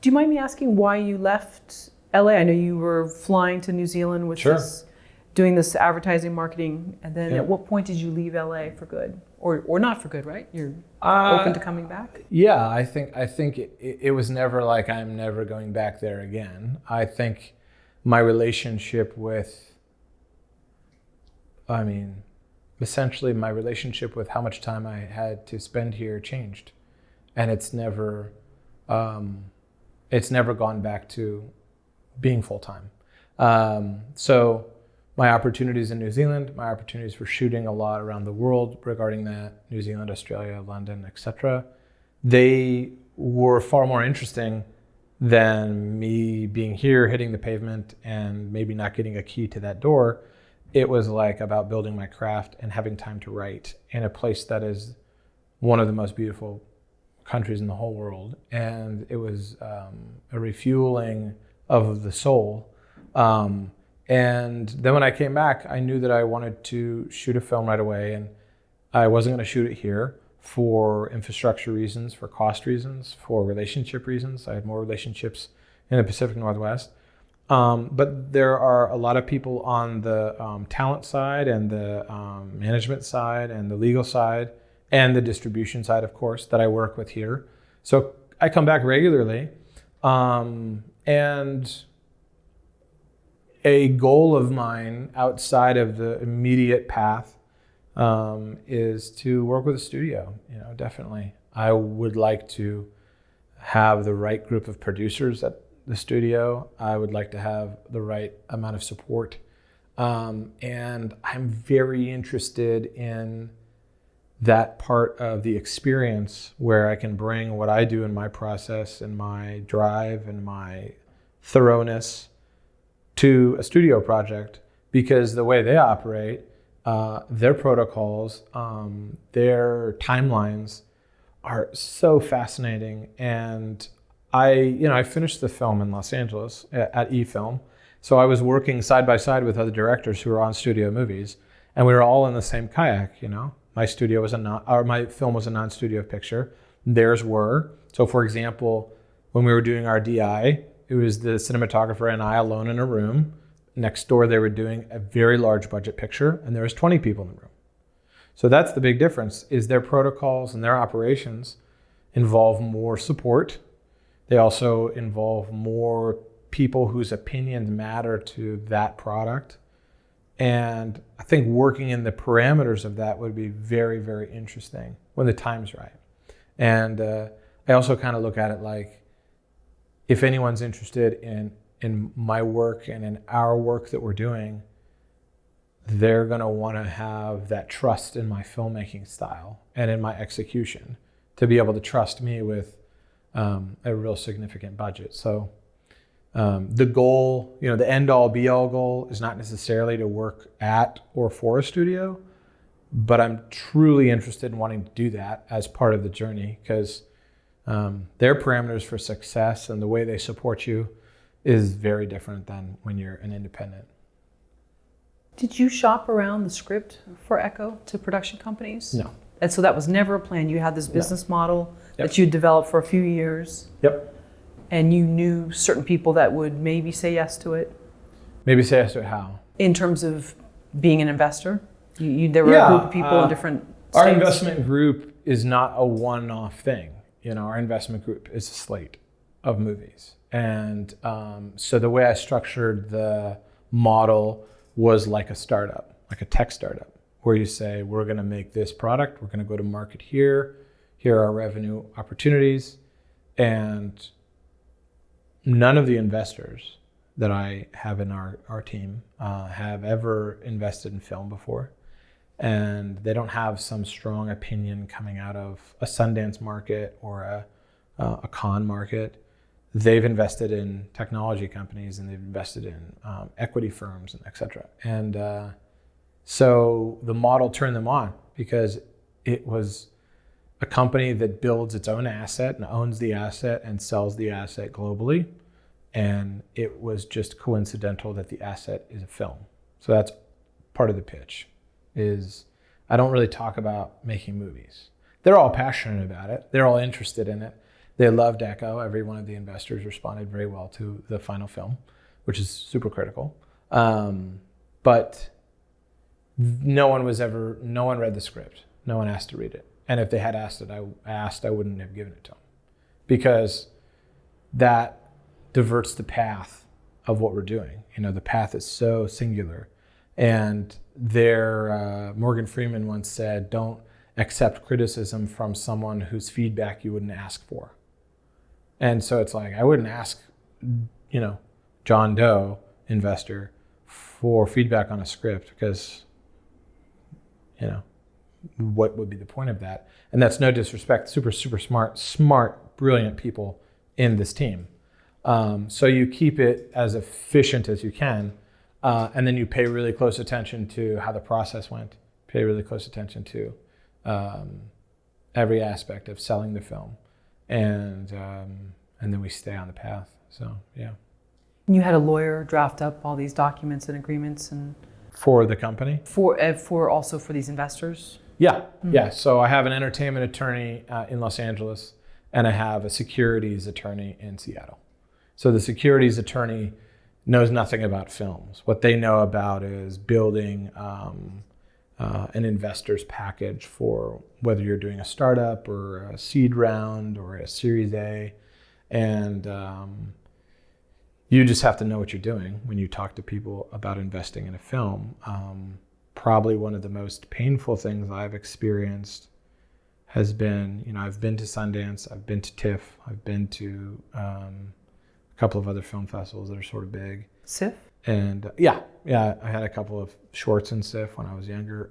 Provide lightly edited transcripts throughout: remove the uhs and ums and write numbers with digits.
Do you mind me asking why you left LA? I know you were flying to New Zealand with doing this advertising marketing, and then at what point did you leave LA for good, or not for good? Right, you're open to coming back. Yeah, I think it was never like I'm never going back there again. I think my relationship with, essentially my relationship with how much time I had to spend here changed, and it's never gone back to being full time. So my opportunities in New Zealand, my opportunities for shooting a lot around the world regarding that, New Zealand, Australia, London, etc., they were far more interesting than me being here, hitting the pavement, and maybe not getting a key to that door. It was like about building my craft and having time to write in a place that is one of the most beautiful countries in the whole world. And it was a refueling of the soul. And then when I came back, I knew that I wanted to shoot a film right away, and I wasn't going to shoot it here for infrastructure reasons, for cost reasons, for relationship reasons. I had more relationships in the Pacific Northwest. But there are a lot of people on the talent side and the management side and the legal side and the distribution side, of course, that I work with here. So I come back regularly. And a goal of mine outside of the immediate path is to work with a studio, definitely. I would like to have the right group of producers at the studio. I would like to have the right amount of support. And I'm very interested in that part of the experience where I can bring what I do in my process and my drive and my thoroughness to a studio project, because the way they operate, their protocols, their timelines are so fascinating. And I finished the film in Los Angeles at eFilm. So I was working side by side with other directors who were on studio movies, and we were all in the same kayak. My studio was my film was a non-studio picture. Theirs were. So for example, when we were doing our DI, it was the cinematographer and I alone in a room. Next door, they were doing a very large budget picture, and there was 20 people in the room. So that's the big difference, is their protocols and their operations involve more support. They also involve more people whose opinions matter to that product. And I think working in the parameters of that would be very, very interesting when the time's right. And I also kind of look at it like, if anyone's interested in my work and in our work that we're doing, they're going to want to have that trust in my filmmaking style and in my execution to be able to trust me with a real significant budget. So the goal, the end-all be-all goal is not necessarily to work at or for a studio, but I'm truly interested in wanting to do that as part of the journey, because their parameters for success and the way they support you is very different than when you're an independent. Did you shop around the script for ECCO to production companies? No. And so that was never a plan. You had this business model that you developed for a few years. Yep. And you knew certain people that would maybe say yes to it? Maybe say yes to it how? In terms of being an investor? There were a group of people in different states? Our investment group is not a one-off thing. Our investment group is a slate of movies. And so the way I structured the model was like a startup, like a tech startup, where you say, we're going to make this product, we're going to go to market here are our revenue opportunities. And none of the investors that I have in our team have ever invested in film before. And they don't have some strong opinion coming out of a Sundance market or a Cannes market. They've invested in technology companies, and they've invested in equity firms, and et cetera. And so the model turned them on because it was a company that builds its own asset and owns the asset and sells the asset globally. And it was just coincidental that the asset is a film. So that's part of the pitch. Is I don't really talk about making movies. They're all passionate about it. They're all interested in it. They loved ECCO. Every one of the investors responded very well to the final film, which is super critical. But no one read the script. No one asked to read it. And if they had asked, I wouldn't have given it to them, because that diverts the path of what we're doing. The path is so singular. And Morgan Freeman once said, don't accept criticism from someone whose feedback you wouldn't ask for. And so it's like, I wouldn't ask, John Doe, investor, for feedback on a script, because, what would be the point of that? And that's no disrespect, super, super smart, brilliant people in this team. So you keep it as efficient as you can, and then you pay really close attention to how the process went, pay really close attention to every aspect of selling the film, and then we stay on the path. So, yeah. You had a lawyer draft up all these documents and agreements, and for the company? For also for these investors? Yeah, yeah. So I have an entertainment attorney in Los Angeles, and I have a securities attorney in Seattle. So the securities attorney knows nothing about films. What they know about is building an investor's package for whether you're doing a startup or a seed round or a Series A. And you just have to know what you're doing when you talk to people about investing in a film. Probably one of the most painful things I've experienced has been, I've been to Sundance, I've been to TIFF, I've been to a couple of other film festivals that are sort of big. SIFF? And yeah, I had a couple of shorts in SIFF when I was younger.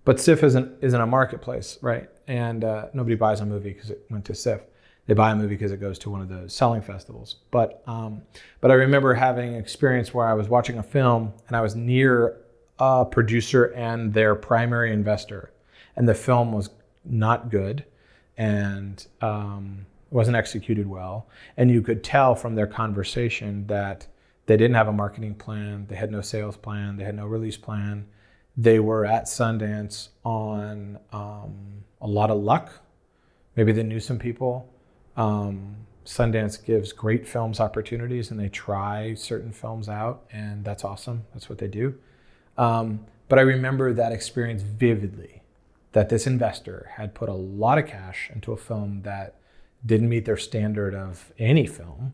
But SIFF isn't a marketplace, right? And nobody buys a movie because it went to SIFF. They buy a movie because it goes to one of the selling festivals. But I remember having an experience where I was watching a film and I was near a producer and their primary investor, and the film was not good and wasn't executed well. And you could tell from their conversation that they didn't have a marketing plan, they had no sales plan, they had no release plan. They were at Sundance on a lot of luck. Maybe they knew some people. Sundance gives great films opportunities, and they try certain films out, and that's awesome. That's what they do. But I remember that experience vividly, that this investor had put a lot of cash into a film that didn't meet their standard of any film,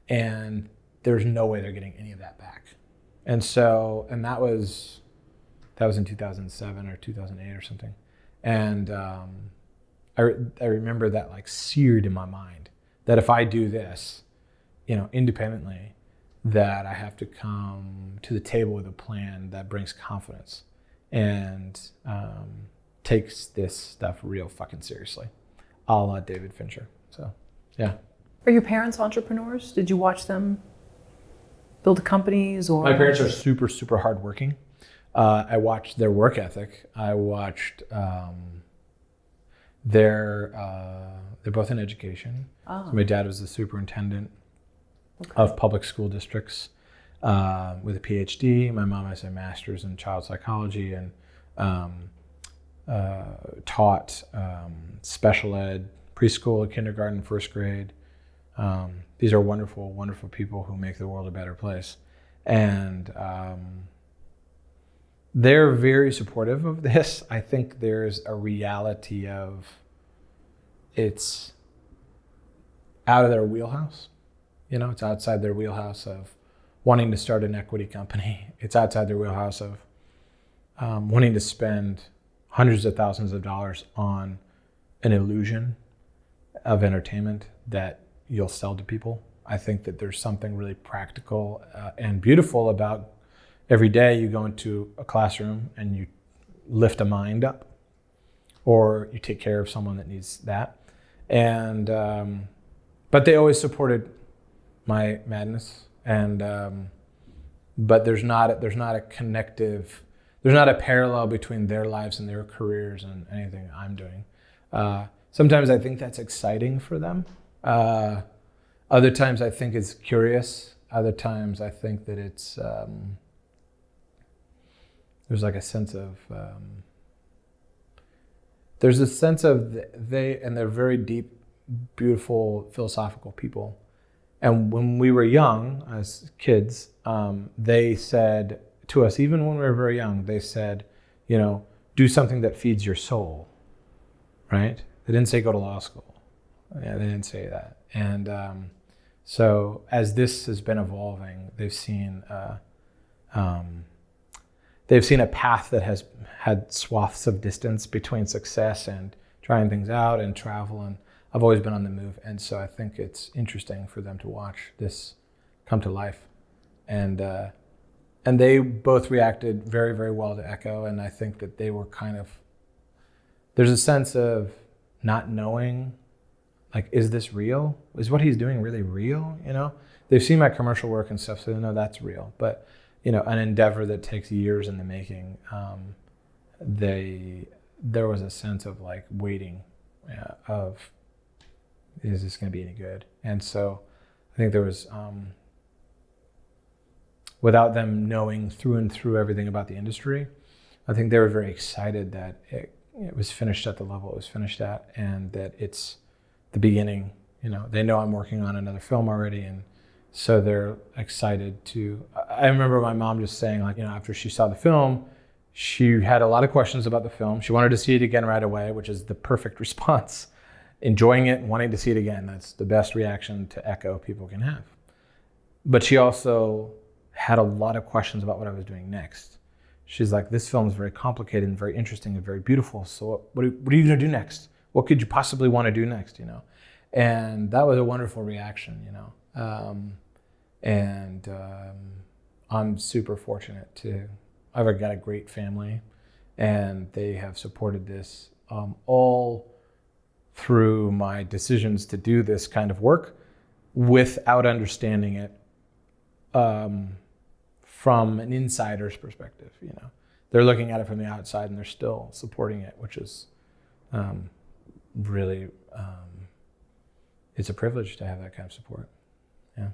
and there's no way they're getting any of that back. And that was in 2007 or 2008 or something. And I remember that like seared in my mind, that if I do this, independently, that I have to come to the table with a plan that brings confidence and takes this stuff real fucking seriously, a la David Fincher. So, yeah. Are your parents entrepreneurs? Did you watch them build companies? Or my parents are super, super hardworking. I watched their work ethic. I watched they're both in education. Oh. So my dad was the superintendent of public school districts with a PhD. My mom has a master's in child psychology and taught special ed, preschool, kindergarten, first grade. These are wonderful, wonderful people who make the world a better place. And they're very supportive of this. I think there's a reality of it's out of their wheelhouse. It's outside their wheelhouse of wanting to start an equity company. It's outside their wheelhouse of wanting to spend hundreds of thousands of dollars on an illusion of entertainment that you'll sell to people. I think that there's something really practical and beautiful about every day you go into a classroom and you lift a mind up, or you take care of someone that needs that. And but they always supported my madness, and but there's not a parallel between their lives and their careers and anything I'm doing. Sometimes I think that's exciting for them. Other times I think it's curious. Other times I think that it's there's like a sense of they're very deep beautiful philosophical people. And when we were young, as kids, they said to us, even when we were very young, they said, do something that feeds your soul, right? They didn't say go to law school. Yeah, they didn't say that. And so as this has been evolving, they've seen a path that has had swaths of distance between success and trying things out and travel. And I've always been on the move. And so I think it's interesting for them to watch this come to life. And they both reacted very, very well to ECCO. And I think that they were there's a sense of not knowing, like, is this real? Is what he's doing really real? They've seen my commercial work and stuff, so they know that's real. But, an endeavor that takes years in the making, there was a sense of like waiting of, is this going to be any good? And so I think there was, without them knowing through and through everything about the industry, I think they were very excited that it was finished at the level it was finished at, and that it's the beginning. They know I'm working on another film already, and so they're excited to. I remember my mom just saying, like, after she saw the film, she had a lot of questions about the film. She wanted to see it again right away, which is the perfect response. Enjoying it, wanting to see it again. That's the best reaction to ECCO people can have. But she also had a lot of questions about what I was doing next. She's like, this film is very complicated and very interesting and very beautiful. So what are you going to do next? What could you possibly want to do next? And that was a wonderful reaction. I'm super fortunate to. I've got a great family, and they have supported this all through my decisions to do this kind of work without understanding it from an insider's perspective. They're looking at it from the outside and they're still supporting it, which is really, it's a privilege to have that kind of support. Yeah.